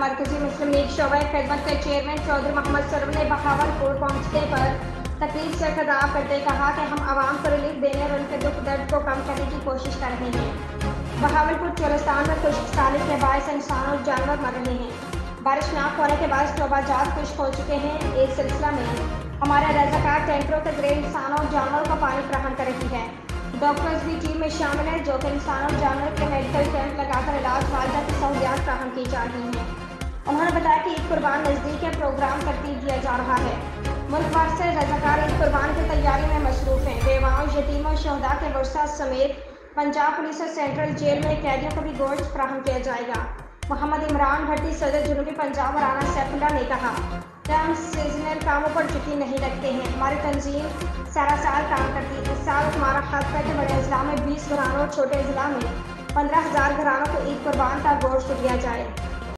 मरकजी मुस्लिम लीग शोबा खिदमत के चेयरमैन चौधरी मोहम्मद सरवर ने बहावलपुर पहुंचने पर तकलीफ से खिताब करते कहा कि हम आवाम को रिलीफ देने और उनके दुख दर्द को कम करने की कोशिश कर रहे हैं। बहावलपुर चोलिस्तान में खुश्क साली के बायस इंसान और जानवर मर रहे हैं। बारिश ना होने के बाद शोबाजात खुश्क हो चुके हैं। इस सिलसिला में हमारे रज़ाकार टैंकरों के जरिए इंसानों और जानवरों को पानी फराहम कर रही है। डॉक्टर्स भी टीम में शामिल हैं जो कि इंसान और जानवर के मेडिकल कैंप लगाकर इलाज मुआवजा की सहूलियात फराहम की जा रही हैं। उन्होंने बताया कि ईद कुर्बान नज़दीक है, प्रोग्राम तरतीब दिया जा रहा है। मुल्क भर से रज़ाकार ईद कुर्बान की तैयारी में मसरूफ़ हैं। बेवाओं, यतीमों, शहदा के वर्सा समेत पंजाब पुलिस और सेंट्रल जेल में कैदियों को भी गोश्त फराहम किया जाएगा। मोहम्मद इमरान भट्टी सदर जनूबी पंजाब और राना सैफुल्लाह ने कहा कि हम सीजनल कामों पर यकीन नहीं रखते हैं। हमारी तंजीम सारा साल काम करती है। इस साल हमारा हक है कि बड़े अजला में 20 घरानों और छोटे अजला में 15,000 घरानों को ईद कुर्बान का गोश्त दिया जाए।